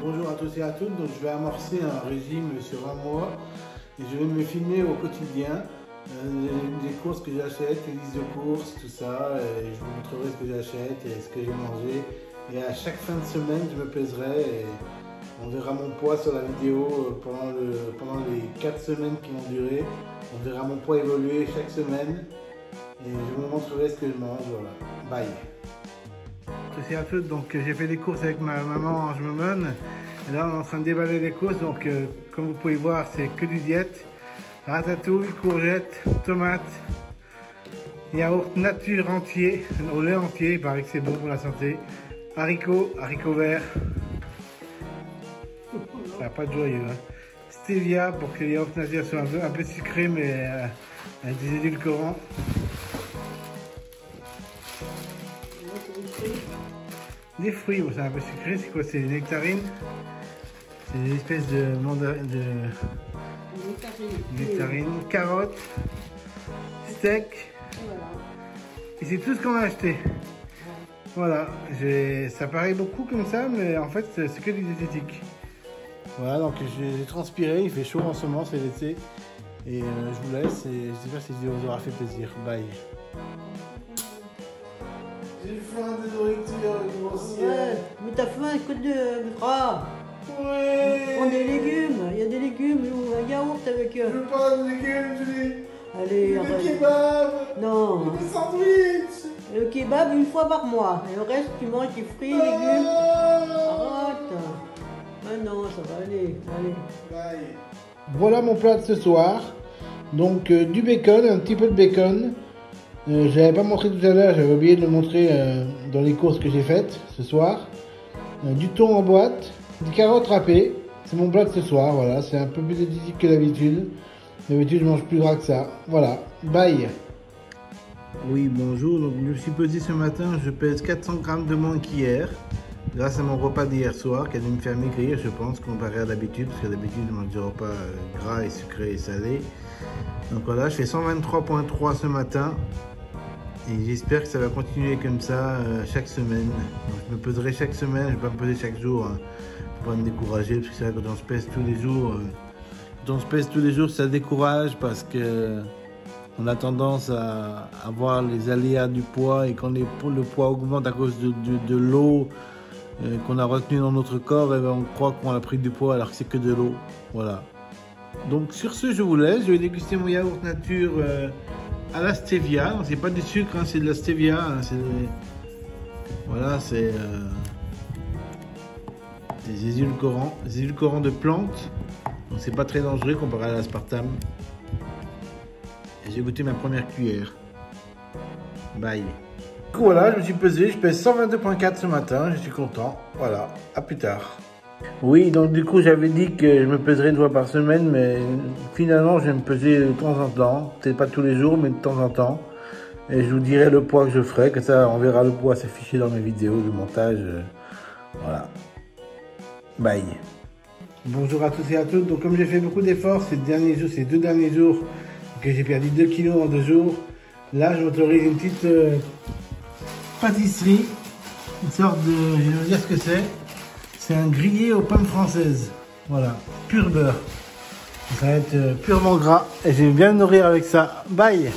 Bonjour à tous et à toutes, donc je vais amorcer un régime sur un mois et je vais me filmer au quotidien les courses que j'achète, les listes de courses, tout ça, et je vous montrerai ce que j'achète et ce que j'ai mangé, et à chaque fin de semaine je me pèserai et on verra mon poids sur la vidéo pendant les 4 semaines qui vont durer. On verra mon poids évoluer chaque semaine et je vous montrerai ce que je mange. Voilà, bye. C'est à toutes, donc j'ai fait des courses avec ma maman en Schmemmen. Et là on est en train de déballer les courses, donc comme vous pouvez voir c'est que du diète. Ratatouille, courgettes, tomates, yaourt nature entier, au lait entier, il paraît que c'est bon pour la santé. Haricots verts. Ça n'a pas de joyeux. Hein. Stevia pour que les yaourts nature soient un peu sucrés mais avec des édulcorants. Des fruits, bon, c'est un peu sucré, c'est quoi? C'est des nectarines. C'est des espèces de nectarines, carottes, steak. Et c'est tout ce qu'on a acheté. Voilà, ça paraît beaucoup comme ça, mais en fait c'est que du diététique. Voilà, donc j'ai transpiré, il fait chaud en ce moment, c'est l'été. Et je vous laisse et j'espère que cette vidéo vous aura fait plaisir. Bye. J'ai faim de nourriture, grossière. Ouais, mais t'as faim, que de gras. Ouais. Prends des légumes, il y a des légumes ou un yaourt avec. Je veux pas de légumes, Julie. Allez, Le arrête. kebab. Non. Le sandwich. Le kebab une fois par mois. Et le reste, tu manges des fruits, légumes. Arrête. Ah non, ça va aller. Allez. Bye. Voilà mon plat de ce soir. Donc du bacon, un petit peu de bacon. Je l'avais pas montré tout à l'heure, j'avais oublié de le montrer dans les courses que j'ai faites ce soir. Du thon en boîte, des carottes râpées. C'est mon plat de ce soir, voilà. C'est un peu plus diététique que d'habitude. D'habitude, je mange plus gras que ça. Voilà, bye. Oui, bonjour. Donc, je me suis pesé ce matin. Je pèse 400 grammes de moins qu'hier. Grâce à mon repas d'hier soir, qui a dû me faire maigrir, je pense, comparé à d'habitude. Parce que d'habitude, je mange des repas gras et sucrés et salés. Donc voilà, je fais 123,3 ce matin. Et j'espère que ça va continuer comme ça chaque semaine. Donc, je me peserai chaque semaine, je ne vais pas me peser chaque jour. Hein. Faut pas me décourager, parce que c'est vrai que quand on se pèse tous les jours, ça décourage parce que on a tendance à avoir les aléas du poids, et quand le poids augmente à cause de l'eau qu'on a retenue dans notre corps, et ben on croit qu'on a pris du poids alors que c'est que de l'eau. Voilà. Donc sur ce, je vous laisse. Je vais déguster mon yaourt nature à la stevia. C'est pas du sucre, hein, c'est de la stevia. Hein, voilà, c'est des édulcorants de plantes. Donc c'est pas très dangereux comparé à l'aspartame. Et j'ai goûté ma première cuillère. Bye. Du coup, voilà, je me suis pesé, je pèse 122,4 ce matin, je suis content. Voilà, à plus tard. Oui, donc du coup j'avais dit que je me peserais une fois par semaine, mais finalement je vais me peser de temps en temps. Peut-être pas tous les jours, mais de temps en temps. Et je vous dirai le poids que je ferai, que ça on verra le poids s'afficher dans mes vidéos de montage. Voilà. Bye. Bonjour à tous et à toutes. Donc comme j'ai fait beaucoup d'efforts ces 2 derniers jours, que j'ai perdu 2 kilos en 2 jours, là je m'autorise une petite pâtisserie, une sorte de, je vais vous dire ce que c'est. C'est un grillé aux pommes françaises. Voilà, pur beurre. Ça va être purement gras et je vais bien me nourrir avec ça. Bye.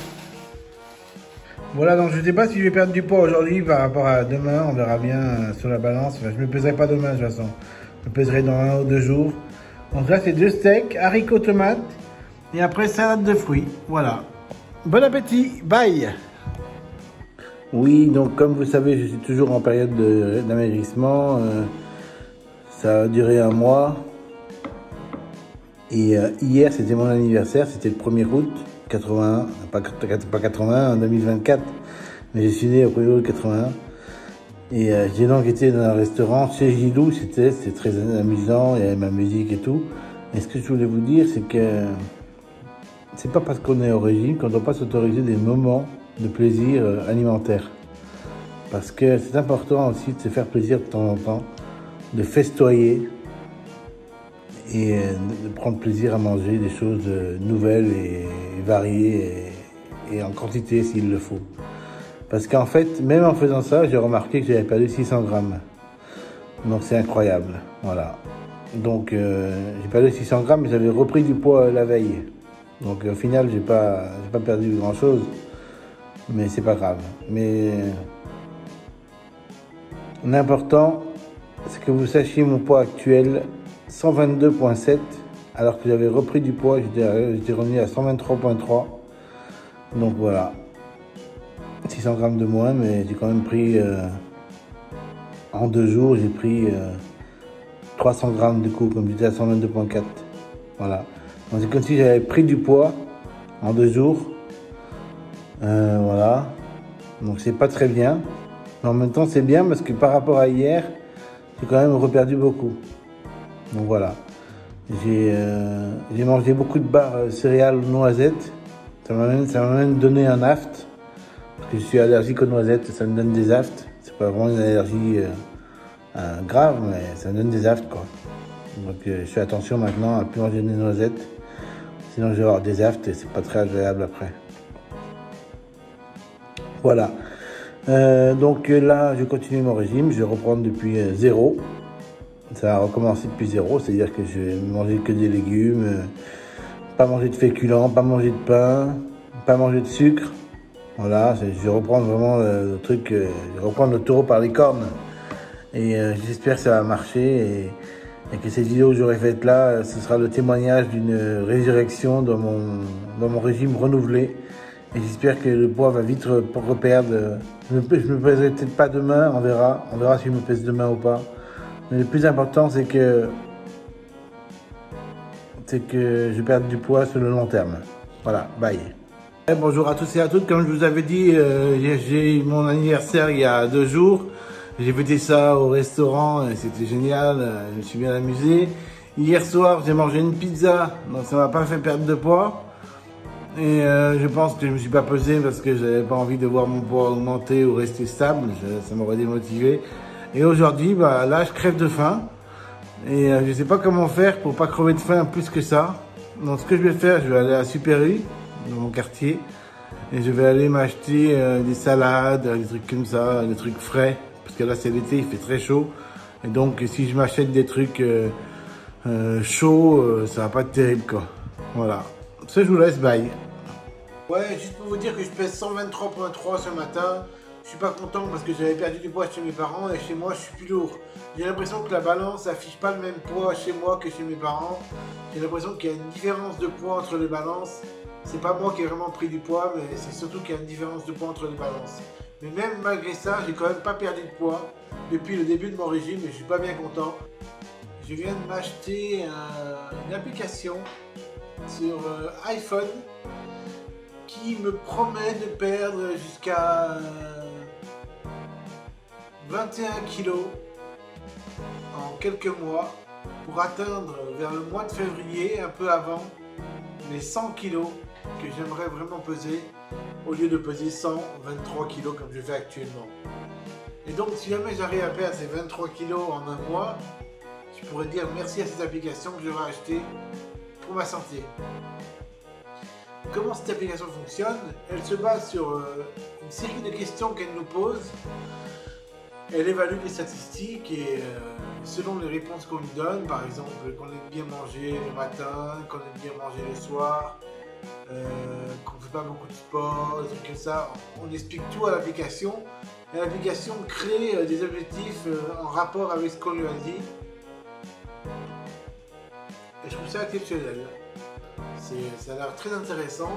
Voilà, donc je ne sais pas si je vais perdre du poids aujourd'hui par rapport à demain. On verra bien sur la balance. Enfin, je ne me peserai pas demain de toute façon. Je me peserai dans 1 ou 2 jours. Donc là, c'est 2 steaks, haricots, tomates et après salade de fruits. Voilà. Bon appétit. Bye. Oui, donc comme vous savez, je suis toujours en période d'amaigrissement. Ça a duré 1 mois. Et hier, c'était mon anniversaire, c'était le 1er août 81, pas 81, en 2024. Mais je suis né au 1er août 81. Et j'ai donc été dans un restaurant chez Gilou, c'était très amusant, il y avait ma musique et tout. Et ce que je voulais vous dire, c'est que c'est pas parce qu'on est au régime qu'on ne doit pas s'autoriser des moments de plaisir alimentaire. Parce que c'est important aussi de se faire plaisir de temps en temps, de festoyer et de prendre plaisir à manger des choses nouvelles et variées et en quantité s'il le faut. Parce qu'en fait, même en faisant ça, j'ai remarqué que j'avais perdu 600 grammes. Donc c'est incroyable, voilà. Donc j'ai perdu 600 grammes, mais j'avais repris du poids la veille. Donc au final, j'ai pas perdu grand chose, mais c'est pas grave. Mais l'important, c'est que vous sachiez mon poids actuel, 122,7, alors que j'avais repris du poids, j'étais revenu à 123,3. Donc voilà, 600 grammes de moins, mais j'ai quand même pris, en 2 jours, j'ai pris 300 grammes de coup, comme j'étais à 122,4. Voilà. Donc c'est comme si j'avais pris du poids en 2 jours. Voilà. Donc c'est pas très bien. Mais en même temps c'est bien parce que par rapport à hier, j'ai quand même reperdu beaucoup. Donc voilà. J'ai mangé beaucoup de barres céréales aux noisettes. Ça m'a même donné un aft. Parce que je suis allergique aux noisettes, ça me donne des aftes. C'est pas vraiment une allergie grave, mais ça me donne des aftes quoi. Donc je fais attention maintenant à plus manger des noisettes. Sinon je vais avoir des aftes et c'est pas très agréable après. Voilà. Donc là je continue mon régime, je vais reprendre depuis zéro. Ça a recommencé depuis zéro, c'est-à-dire que je vais manger que des légumes, pas manger de féculents, pas manger de pain, pas manger de sucre. Voilà, je vais reprendre vraiment le truc, je vais reprendre le taureau par les cornes. Et j'espère que ça va marcher et que cette vidéo que j'aurai faite là, ce sera le témoignage d'une résurrection dans mon régime renouvelé. Et j'espère que le poids va vite reperdre. Je me pèserai peut-être pas demain, on verra si je me pèse demain ou pas. Mais le plus important, c'est que je perde du poids sur le long terme. Voilà, bye. Et bonjour à tous et à toutes. Comme je vous avais dit, j'ai eu mon anniversaire il y a 2 jours. J'ai fêté ça au restaurant et c'était génial. Je me suis bien amusé. Hier soir, j'ai mangé une pizza, donc ça m'a pas fait perdre de poids. Et je pense que je me suis pas pesé parce que j'avais pas envie de voir mon poids augmenter ou rester stable. Ça m'aurait démotivé. Et aujourd'hui, bah, là, je crève de faim. Et je sais pas comment faire pour pas crever de faim plus que ça. Donc ce que je vais faire, je vais aller à Super U, dans mon quartier. Et je vais aller m'acheter des salades, des trucs comme ça, des trucs frais. Parce que là, c'est l'été, il fait très chaud. Et donc, si je m'achète des trucs chauds, ça va pas être terrible, quoi. Voilà. Ça, je vous laisse, bye. Ouais, juste pour vous dire que je pèse 123,3 ce matin. Je suis pas content parce que j'avais perdu du poids chez mes parents et chez moi je suis plus lourd. J'ai l'impression que la balance affiche pas le même poids chez moi que chez mes parents. J'ai l'impression qu'il y a une différence de poids entre les balances. C'est pas moi qui ai vraiment pris du poids, mais c'est surtout qu'il y a une différence de poids entre les balances. Mais même malgré ça, j'ai quand même pas perdu de poids depuis le début de mon régime et je suis pas bien content. Je viens de m'acheter une application sur iPhone qui me promet de perdre jusqu'à 21 kilos en quelques mois pour atteindre vers le mois de février, un peu avant, les 100 kilos que j'aimerais vraiment peser au lieu de peser 123 kilos comme je fais actuellement. Et donc si jamais j'arrive à perdre ces 23 kilos en un mois, je pourrais dire merci à cette application que je vais acheter pour ma santé. Comment cette application fonctionne? Elle se base sur une série de questions qu'elle nous pose. Elle évalue les statistiques et selon les réponses qu'on lui donne, par exemple qu'on aime bien manger le matin, qu'on aime bien manger le soir, qu'on ne fait pas beaucoup de sport, des trucs comme ça, on explique tout à l'application. Et l'application crée des objectifs en rapport avec ce qu'on lui a dit. Et je trouve ça exceptionnel. Ça a l'air très intéressant,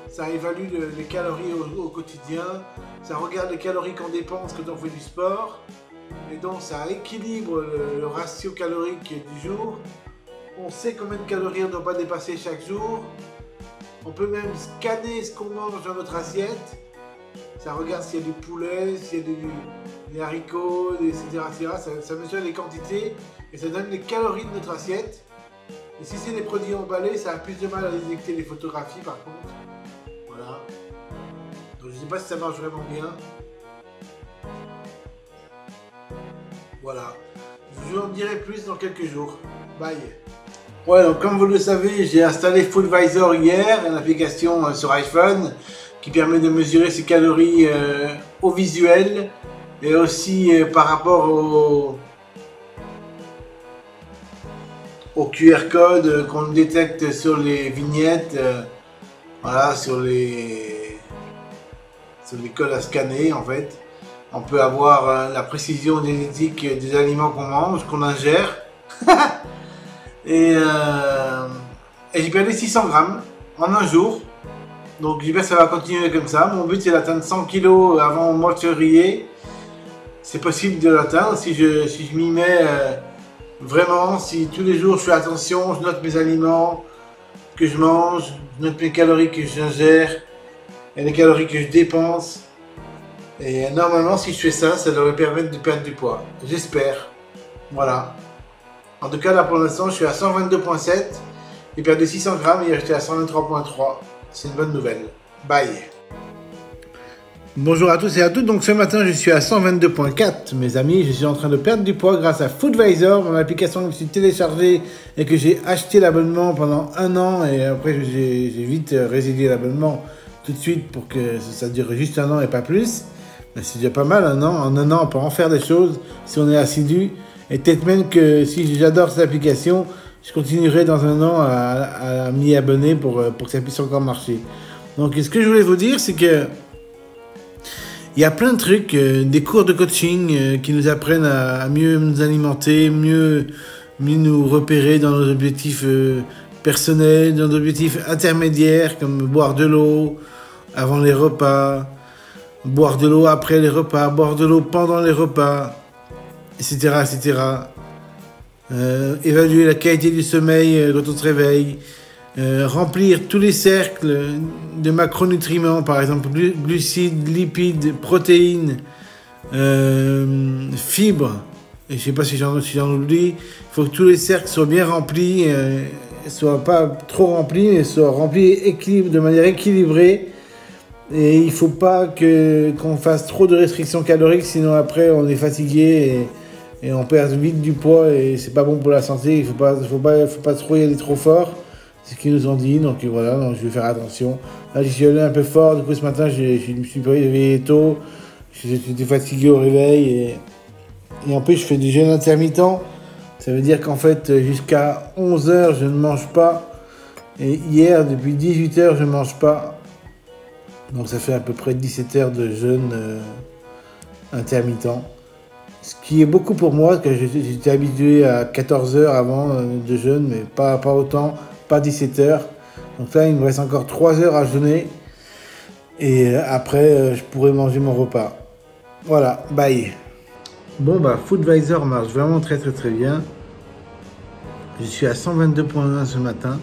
ça évalue les calories au quotidien, ça regarde les calories qu'on dépense quand on fait du sport, et donc ça équilibre le ratio calorique du jour. On sait combien de calories on ne doit pas dépasser chaque jour, on peut même scanner ce qu'on mange dans notre assiette, ça regarde s'il y a du poulet, s'il y a des haricots, etc. Ça mesure les quantités et ça donne les calories de notre assiette. Et si c'est des produits emballés, ça a plus de mal à détecter les photographies par contre. Voilà. Donc je ne sais pas si ça marche vraiment bien. Voilà. Je vous en dirai plus dans quelques jours. Bye. Ouais, donc comme vous le savez, j'ai installé Foodvisor hier, une application sur iPhone qui permet de mesurer ses calories au visuel et aussi par rapport au QR code qu'on détecte sur les vignettes, voilà, sur les codes à scanner en fait. On peut avoir la précision génétique des aliments qu'on mange, qu'on ingère. et j'ai perdu 600 grammes en un jour. Donc j'espère que ça va continuer comme ça. Mon but c'est d'atteindre 100 kg avant le mois de février. C'est possible de l'atteindre si je m'y mets vraiment, si tous les jours je fais attention, je note mes aliments que je mange, je note mes calories que j'ingère et les calories que je dépense. Et normalement si je fais ça, ça devrait permettre de perdre du poids. J'espère. Voilà. En tout cas là pour l'instant je suis à 122,7. J'ai perdu 600 grammes et j'étais à 123,3. C'est une bonne nouvelle. Bye. Bonjour à tous et à toutes. Donc ce matin, je suis à 122,4. Mes amis, je suis en train de perdre du poids grâce à Foodvisor, mon application que je suis téléchargée et que j'ai acheté l'abonnement pendant un an. Et après, j'ai vite résilié l'abonnement tout de suite pour que ça dure juste un an et pas plus. Mais c'est déjà pas mal, un an. En un an, on peut en faire des choses si on est assidu. Et peut-être même que si j'adore cette application, je continuerai dans un an à m'y abonner pour que ça puisse encore marcher. Donc ce que je voulais vous dire, c'est que il y a plein de trucs, des cours de coaching qui nous apprennent à mieux nous alimenter, mieux nous repérer dans nos objectifs personnels, dans nos objectifs intermédiaires, comme boire de l'eau avant les repas, boire de l'eau après les repas, boire de l'eau pendant les repas, etc., etc. Évaluer la qualité du sommeil quand on se réveille, remplir tous les cercles de macronutriments, par exemple glucides, lipides, protéines, fibres, et je ne sais pas si j'en oublie. Il faut que tous les cercles soient bien remplis, soient pas trop remplis, mais soient remplis de manière équilibrée. Et il ne faut pas qu'on fasse trop de restrictions caloriques, sinon après on est fatigué et on perd vite du poids et c'est pas bon pour la santé. Il faut pas trop y aller trop fort. C'est ce qu'ils nous ont dit, donc voilà, donc je vais faire attention. Là, j'y suis allé un peu fort, du coup ce matin, je me suis réveillé tôt. J'étais fatigué au réveil et en plus je fais du jeûne intermittent. Ça veut dire qu'en fait, jusqu'à 11h, je ne mange pas. Et hier, depuis 18h, je ne mange pas. Donc ça fait à peu près 17 heures de jeûne intermittent. Ce qui est beaucoup pour moi, parce que j'étais habitué à 14 heures avant de jeûne, mais pas autant, pas 17 heures. Donc là, il me reste encore 3 heures à jeûner. Et après, je pourrai manger mon repas. Voilà, bye. Bon, bah, Foodvisor marche vraiment très très très bien. Je suis à 122,1 ce matin.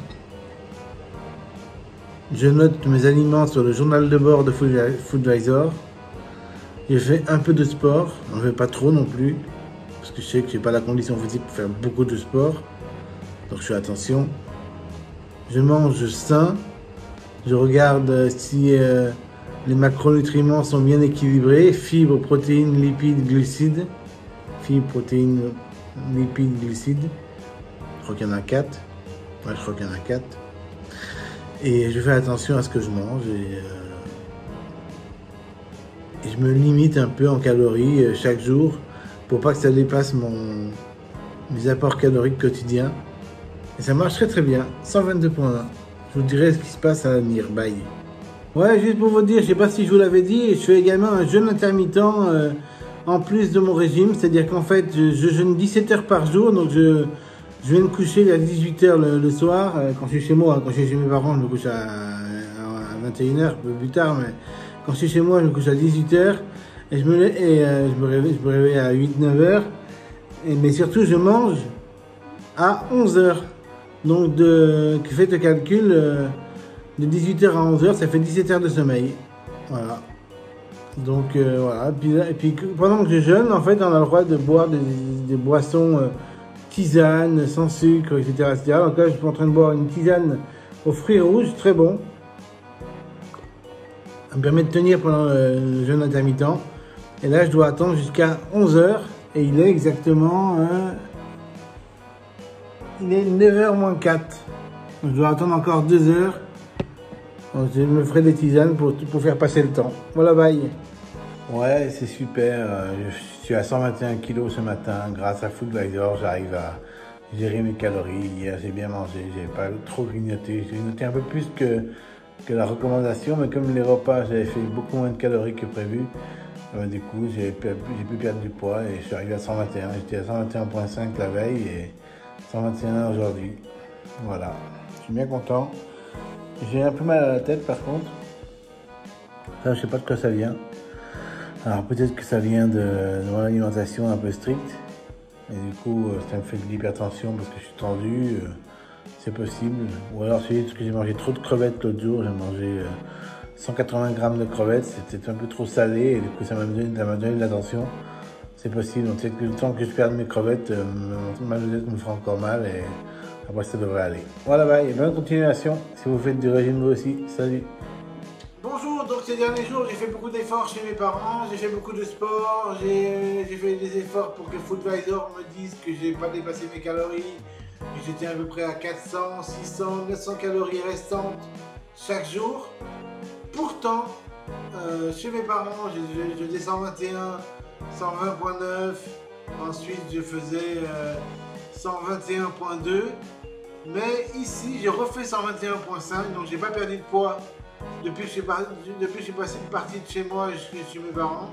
Je note mes aliments sur le journal de bord de Foodvisor. J'ai fait un peu de sport, j'en fais pas trop non plus, parce que je sais que j'ai pas la condition physique pour faire beaucoup de sport, donc je fais attention. Je mange sain, je regarde si les macronutriments sont bien équilibrés, fibres, protéines, lipides, glucides. Fibres, protéines, lipides, glucides. Je crois qu'il y en a 4. Ouais, je crois qu'il y en a 4. Et je fais attention à ce que je mange et je me limite un peu en calories chaque jour pour pas que ça dépasse mes apports caloriques quotidiens. Et ça marche très très bien, 122,1. Je vous dirai ce qui se passe à l'avenir. Bye. Ouais, juste pour vous dire, je sais pas si je vous l'avais dit, je fais également un jeûne intermittent en plus de mon régime. C'est-à-dire qu'en fait, je jeûne 17 heures par jour. Donc je vais me coucher vers 18 heures le soir. Quand je suis chez moi, quand je suis chez mes parents, je me couche à 21 heures, un peu plus tard. Mais quand je suis chez moi, je me couche à 18 heures. Et je me réveille à 8-9 heures. Mais surtout, je mange à 11 heures. Donc, faites le calcul, de 18h à 11h, ça fait 17 heures de sommeil. Voilà. Donc, voilà. Et puis, pendant que je jeûne, en fait, on a le droit de boire des boissons tisane, sans sucre, etc., etc. Donc là, je suis en train de boire une tisane aux fruits rouges, très bon. Ça me permet de tenir pendant le jeûne intermittent. Et là, je dois attendre jusqu'à 11h. Et il est exactement... il est 9h moins 4. Donc, je dois attendre encore 2 heures. Donc, je me ferai des tisanes pour faire passer le temps. Voilà, bye. Ouais, c'est super. Je suis à 121 kg ce matin. Grâce à Foodvisor, j'arrive géré mes calories. Hier, j'ai bien mangé, j'ai pas trop grignoté. J'ai grignoté un peu plus que la recommandation, mais comme les repas, j'avais fait beaucoup moins de calories que prévu, du coup, j'ai pu perdre du poids et je suis arrivé à 121. J'étais à 121,5 la veille et 121 aujourd'hui. Voilà, je suis bien content. J'ai un peu mal à la tête par contre. Ça, je sais pas de quoi ça vient. Alors peut-être que ça vient de mon alimentation un peu stricte. Et du coup, ça me fait de l'hypertension parce que je suis tendu. C'est possible. Ou alors c'est juste que j'ai mangé trop de crevettes l'autre jour. J'ai mangé 180 grammes de crevettes. C'était un peu trop salé et du coup ça m'a donné de la tension. C'est possible. Donc peut-être que le temps que je perde mes crevettes, ma tête me fera encore mal et après ça devrait aller. Voilà, bye. Bonne continuation. Si vous faites du régime vous aussi. Salut. Bonjour, donc ces derniers jours j'ai fait beaucoup d'efforts chez mes parents, j'ai fait beaucoup de sport, j'ai fait des efforts pour que Foodvisor me dise que j'ai pas dépassé mes calories, que j'étais à peu près à 400, 600, 900 calories restantes chaque jour. Pourtant, chez mes parents je faisais 121, 120,9, ensuite je faisais 121,2, mais ici j'ai refait 121,5, donc j'ai pas perdu de poids. Depuis que je suis passé une partie de chez moi chez mes parents,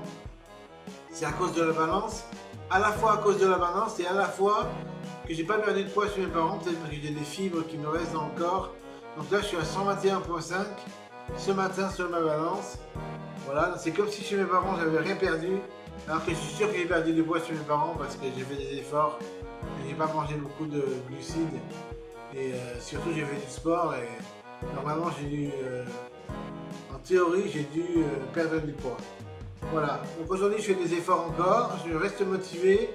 c'est à cause de la balance, à la fois à cause de la balance et à la fois que j'ai pas perdu de poids chez mes parents, peut-être parce que j'ai des fibres qui me restent dans le corps. Donc là je suis à 121,5 ce matin sur ma balance. Voilà, c'est comme si chez mes parents j'avais rien perdu, alors que je suis sûr que j'ai perdu du poids chez mes parents parce que j'ai fait des efforts, j'ai pas mangé beaucoup de glucides et surtout j'ai fait du sport et normalement j'ai dû... en théorie, j'ai dû perdre du poids. Voilà, donc aujourd'hui je fais des efforts encore, je reste motivé,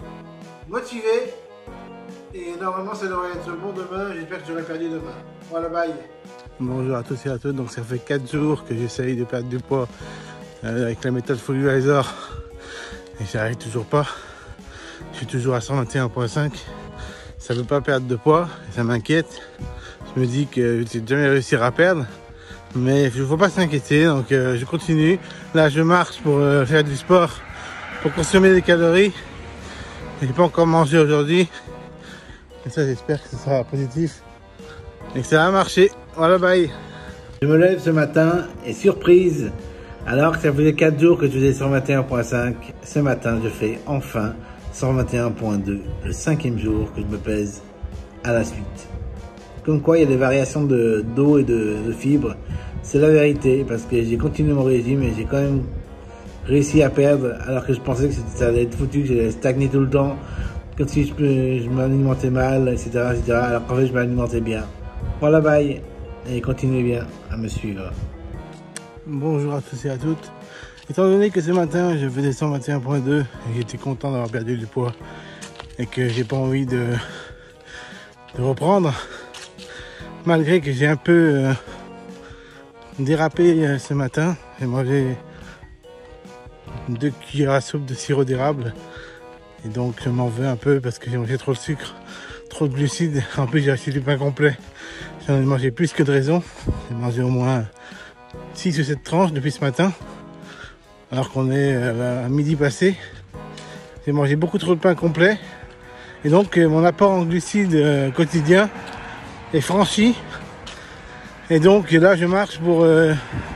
et normalement ça devrait être bon demain, j'espère que j'aurai perdu demain. Voilà, bye. Bonjour à tous et à toutes, donc ça fait 4 jours que j'essaye de perdre du poids avec la méthode Foodvisor et j'y arrive toujours pas. Je suis toujours à 121,5, ça ne veut pas perdre de poids, et ça m'inquiète. Je me dis que je vais jamais réussir à perdre. Mais il ne faut pas s'inquiéter, donc je continue. Là, je marche pour faire du sport, pour consommer des calories. Je n'ai pas encore mangé aujourd'hui. Et ça, j'espère que ce sera positif et que ça va marcher. Voilà, bye. Je me lève ce matin et surprise, alors que ça faisait 4 jours que je faisais 121,5, ce matin, je fais enfin 121,2, le 5e jour que je me pèse à la suite. Comme quoi il y a des variations d'eau et de fibres, c'est la vérité, parce que j'ai continué mon régime et j'ai quand même réussi à perdre, alors que je pensais que ça allait être foutu, que j'allais stagner tout le temps, comme si je m'alimentais mal, etc., alors qu'en fait je m'alimentais bien. Voilà, bye, et continuez bien à me suivre. Bonjour à tous et à toutes. Étant donné que ce matin je faisais 121,2 et j'étais content d'avoir perdu du poids et que j'ai pas envie de reprendre, malgré que j'ai un peu dérapé ce matin, j'ai mangé 2 cuillères à soupe de sirop d'érable et donc je m'en veux un peu parce que j'ai mangé trop de sucre, trop de glucides. En plus j'ai acheté du pain complet, j'en ai mangé plus que de raison. J'ai mangé au moins 6 ou 7 tranches depuis ce matin alors qu'on est à midi passé. J'ai mangé beaucoup trop de pain complet et donc mon apport en glucides quotidien est franchi, et donc là je marche pour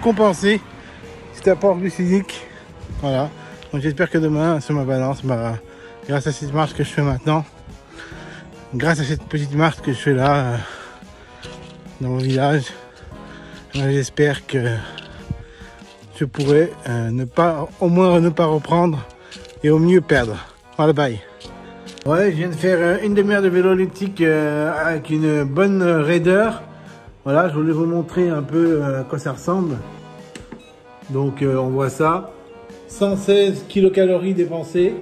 compenser cet apport glucidique. Voilà, donc j'espère que demain sur ma balance, grâce à cette marche que je fais maintenant, grâce à cette petite marche que je fais là dans mon village, j'espère que je pourrai au moins ne pas reprendre et au mieux perdre. Voilà, bye. Ouais, je viens de faire une demi-heure de vélo elliptique avec une bonne raideur. Voilà, je voulais vous montrer un peu à quoi ça ressemble. Donc on voit ça. 116 kilocalories dépensées.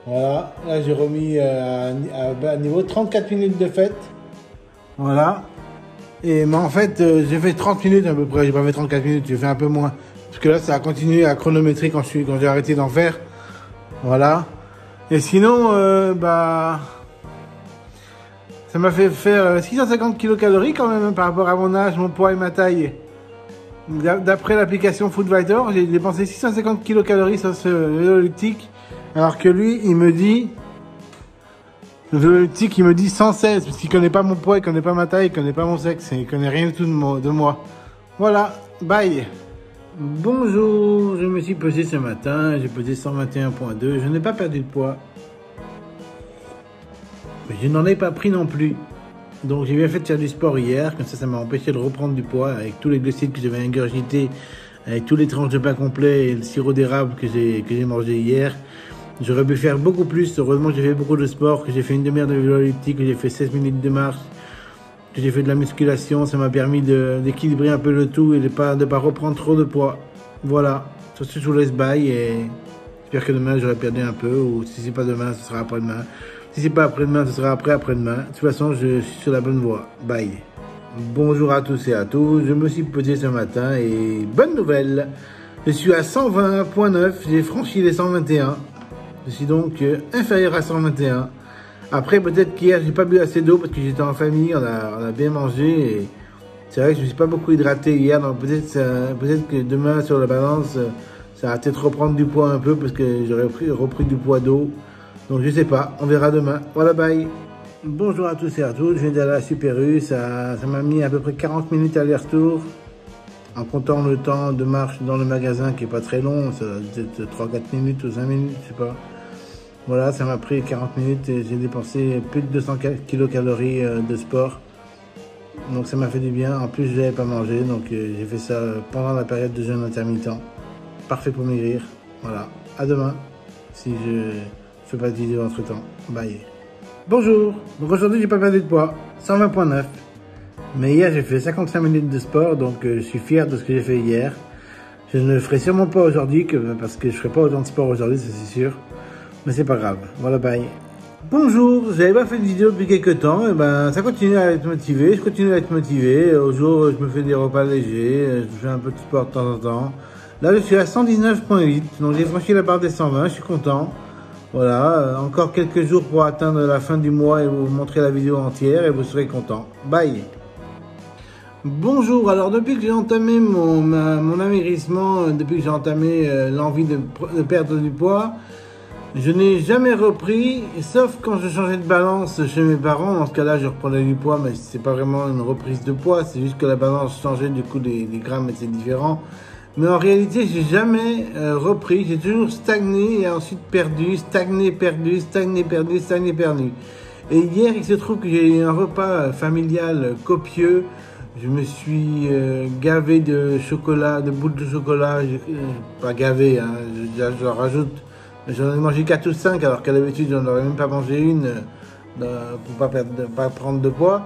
Voilà, là j'ai remis à niveau 34 minutes de fête. Voilà. Et mais en fait, j'ai fait 30 minutes à peu près, j'ai pas fait 34 minutes, j'ai fait un peu moins. Parce que là, ça a continué à chronométrer quand j'ai arrêté d'en faire. Voilà. Et sinon, ça m'a fait faire 650 kilocalories quand même, hein, par rapport à mon âge, mon poids et ma taille. D'après l'application Foodvisor, j'ai dépensé 650 kilocalories sur ce vélo elliptique, alors que lui, il me dit Le petit qui me dit 116, parce qu'il connaît pas mon poids, il connaît pas ma taille, il connaît pas mon sexe, il connaît rien du tout de moi. Voilà, bye. Bonjour, je me suis pesé ce matin, j'ai pesé 121,2, je n'ai pas perdu de poids. Mais je n'en ai pas pris non plus. Donc j'ai bien fait de faire du sport hier, comme ça m'a empêché de reprendre du poids avec tous les glucides que j'avais ingurgités, avec tous les tranches de pain complet et le sirop d'érable que j'ai mangé hier. J'aurais pu faire beaucoup plus, heureusement j'ai fait beaucoup de sport, que j'ai fait une demi-heure de vélo elliptique, que j'ai fait 16 minutes de marche, que j'ai fait de la musculation, ça m'a permis d'équilibrer un peu le tout et de pas reprendre trop de poids. Voilà, sur ce je vous laisse bye et j'espère que demain j'aurai perdu un peu, ou si c'est pas demain ce sera après-demain. Si c'est pas après-demain ce sera après-demain. De toute façon je suis sur la bonne voie. Bye. Bonjour à tous et à tous, je me suis pesé ce matin et bonne nouvelle, je suis à 120,9, j'ai franchi les 121. Je suis donc inférieur à 121. Après, peut-être qu'hier, j'ai pas bu assez d'eau parce que j'étais en famille, on a bien mangé. Et c'est vrai que je me suis pas beaucoup hydraté hier, donc peut-être que demain, sur la balance, ça va peut-être reprendre du poids un peu parce que j'aurais repris du poids d'eau. Donc je sais pas, on verra demain. Voilà, bye. Bonjour à tous et à toutes, je viens d'aller à la Super U, ça m'a mis à peu près 40 minutes aller-retour. En comptant le temps de marche dans le magasin qui est pas très long, ça doit être 3-4 minutes ou 5 minutes, je sais pas. Voilà, ça m'a pris 40 minutes et j'ai dépensé plus de 200 kilocalories de sport. Donc ça m'a fait du bien. En plus, je n'avais pas mangé, donc j'ai fait ça pendant la période de jeûne intermittent. Parfait pour maigrir. Voilà, à demain, si je fais pas de vidéo entre temps. Bye. Bonjour, donc aujourd'hui j'ai pas perdu de poids, 120,9. Mais hier j'ai fait 55 minutes de sport, donc je suis fier de ce que j'ai fait hier. Je ne le ferai sûrement pas aujourd'hui, parce que je ferai pas autant de sport aujourd'hui, ça c'est sûr. Mais c'est pas grave, voilà, bye. Bonjour, j'avais pas fait de vidéo depuis quelques temps, et ben ça continue à être motivé, je continue à être motivé. Au jour, je me fais des repas légers, je fais un peu de sport de temps en temps. Là je suis à 119,8, donc j'ai franchi la barre des 120, je suis content. Voilà, encore quelques jours pour atteindre la fin du mois et vous montrer la vidéo entière et vous serez content. Bye. Bonjour, alors depuis que j'ai entamé mon amaigrissement, depuis que j'ai entamé l'envie de perdre du poids, je n'ai jamais repris, sauf quand je changeais de balance chez mes parents. Dans ce cas-là, je reprenais du poids, mais c'est pas vraiment une reprise de poids, c'est juste que la balance changeait, du coup les grammes étaient différents. Mais en réalité, j'ai jamais repris, j'ai toujours stagné et ensuite perdu, stagné, perdu, stagné, perdu, stagné, perdu. Et hier, il se trouve que j'ai eu un repas familial copieux. Je me suis gavé de chocolat, de boules de chocolat, pas gavé, hein, je rajoute. J'en ai mangé 4 ou 5, alors qu'à l'habitude, j'en aurais même pas mangé une pour pas prendre de poids.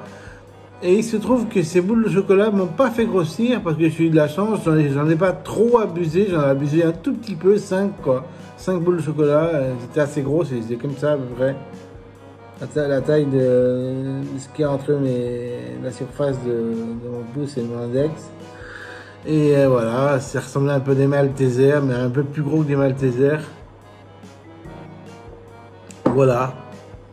Et il se trouve que ces boules de chocolat m'ont pas fait grossir parce que j'ai eu de la chance, j'en ai pas trop abusé, j'en ai abusé un tout petit peu, 5 quoi. 5 boules de chocolat, c'était assez gros, c'était comme ça à peu près. La taille de ce qu'il y a entre la surface de mon pouce et mon index. Et voilà, ça ressemblait un peu des Maltesers, mais un peu plus gros que des Maltesers. Voilà,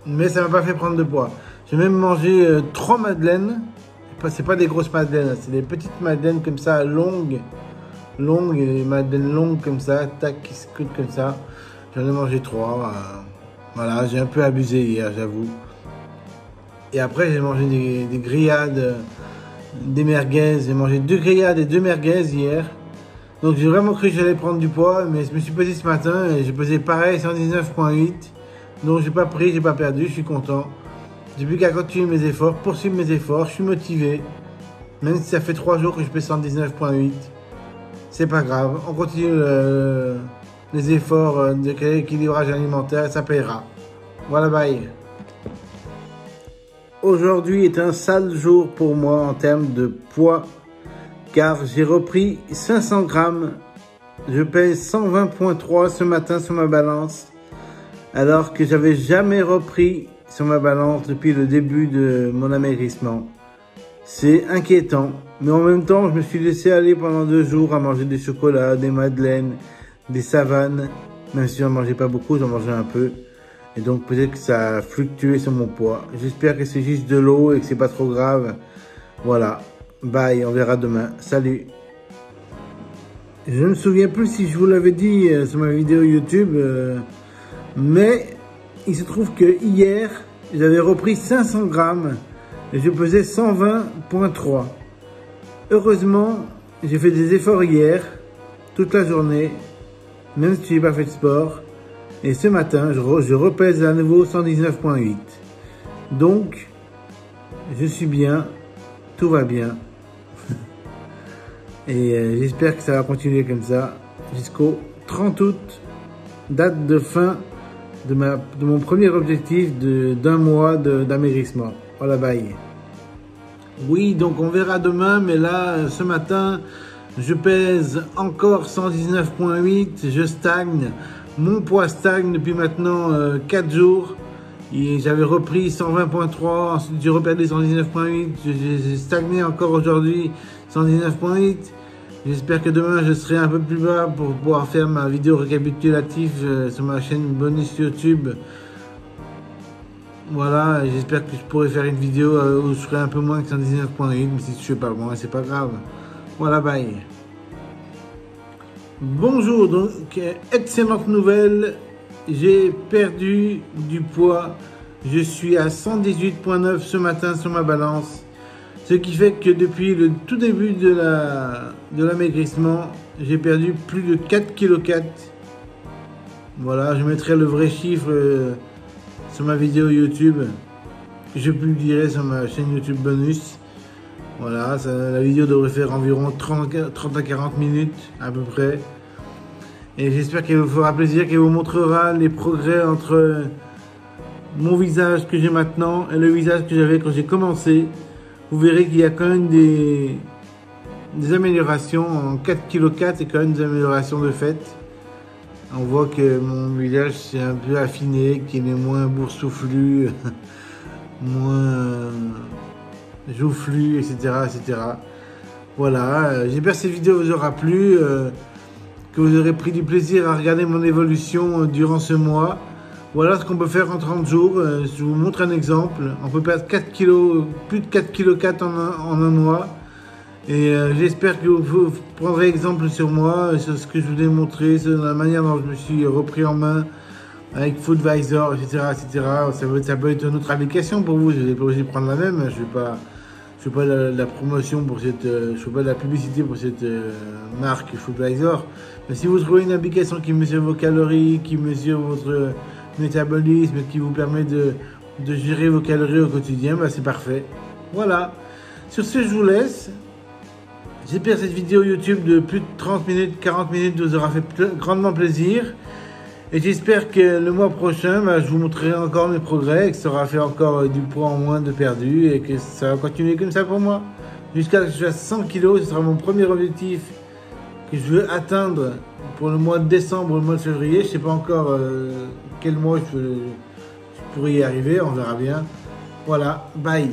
mais ça m'a pas fait prendre de poids. J'ai même mangé 3 madeleines. C'est pas des grosses madeleines, c'est des petites madeleines comme ça, longues, des madeleines longues comme ça, tac, qui se coûtent comme ça. J'en ai mangé 3. Voilà, j'ai un peu abusé hier, j'avoue. Et après, j'ai mangé des grillades, des merguez. J'ai mangé 2 grillades et 2 merguez hier. Donc j'ai vraiment cru que j'allais prendre du poids, mais je me suis pesé ce matin et j'ai pesé pareil, 119,8. Donc j'ai pas pris, j'ai pas perdu, je suis content. J'ai plus qu'à continuer mes efforts, poursuivre mes efforts, je suis motivé. Même si ça fait 3 jours que je pèse 119,8. C'est pas grave, on continue les efforts d'équilibrage alimentaire, ça paiera. Voilà, bye. Aujourd'hui est un sale jour pour moi en termes de poids, car j'ai repris 500 grammes. Je pèse 120,3 ce matin sur ma balance, alors que j'avais jamais repris sur ma balance depuis le début de mon amaigrissement. C'est inquiétant, mais en même temps, je me suis laissé aller pendant 2 jours à manger des chocolats, des madeleines, des savanes. Même si j'en mangeais pas beaucoup, j'en mangeais un peu. Et donc peut-être que ça a fluctué sur mon poids. J'espère que c'est juste de l'eau et que c'est pas trop grave. Voilà. Bye, on verra demain. Salut. Je ne me souviens plus si je vous l'avais dit sur ma vidéo YouTube, mais il se trouve que hier, j'avais repris 500 grammes et je pesais 120,3. Heureusement, j'ai fait des efforts hier, toute la journée, même si je n'ai pas fait de sport. Et ce matin, je repèse à nouveau 119,8. Donc, je suis bien, tout va bien. Et j'espère que ça va continuer comme ça jusqu'au 30 août, date de fin de mon premier objectif d'un mois d'amaigrissement. Voilà, bye. Oui, donc on verra demain, mais là, ce matin, je pèse encore 119,8, je stagne. Mon poids stagne depuis maintenant 4 jours. J'avais repris 120,3, ensuite j'ai reperdu 119,8, j'ai stagné encore aujourd'hui 119,8. J'espère que demain je serai un peu plus bas pour pouvoir faire ma vidéo récapitulative sur ma chaîne bonus YouTube. Voilà, j'espère que je pourrai faire une vidéo où je serai un peu moins que 119,8, mais si je suis pas loin, c'est pas grave. Voilà, bye. Bonjour, donc excellente nouvelle, j'ai perdu du poids, je suis à 118,9 ce matin sur ma balance, ce qui fait que depuis le tout début de l'amaigrissement, j'ai perdu plus de 4,4 kg. Voilà, je mettrai le vrai chiffre sur ma vidéo YouTube, que je publierai sur ma chaîne YouTube bonus. Voilà, la vidéo devrait faire environ 30 à 40 minutes à peu près. Et j'espère qu'elle vous fera plaisir, qu'elle vous montrera les progrès entre mon visage que j'ai maintenant et le visage que j'avais quand j'ai commencé. Vous verrez qu'il y a quand même des améliorations. En 4,4 kg, c'est quand même des améliorations de fait. On voit que mon visage s'est un peu affiné, qu'il est moins boursouflu, moins joufflu, etc., etc. Voilà, j'espère que cette vidéo vous aura plu, que vous aurez pris du plaisir à regarder mon évolution durant ce mois. Voilà ce qu'on peut faire en 30 jours. Je vous montre un exemple. On peut perdre 4 kg, plus de 4,4 kg en un mois. Et j'espère que vous prendrez exemple sur moi, sur ce que je vous ai montré, sur la manière dont je me suis repris en main avec Foodvisor, etc., etc. Ça peut être une autre application pour vous. Je n'ai pas obligé de prendre la même. Je fais pas la promotion pour je fais pas de la publicité pour cette marque Foodvisor. Mais si vous trouvez une application qui mesure vos calories, qui mesure votre métabolisme, qui vous permet de gérer vos calories au quotidien, bah c'est parfait. Voilà. Sur ce, je vous laisse. J'espère que cette vidéo YouTube de plus de 30 minutes, 40 minutes vous aura fait grandement plaisir. Et j'espère que le mois prochain, je vous montrerai encore mes progrès, que ça aura fait encore du poids en moins de perdu et que ça va continuer comme ça pour moi. Jusqu'à ce que je fasse 100 kg, ce sera mon premier objectif que je veux atteindre pour le mois de décembre ou le mois de février. Je ne sais pas encore quel mois je pourrais y arriver, on verra bien. Voilà, bye.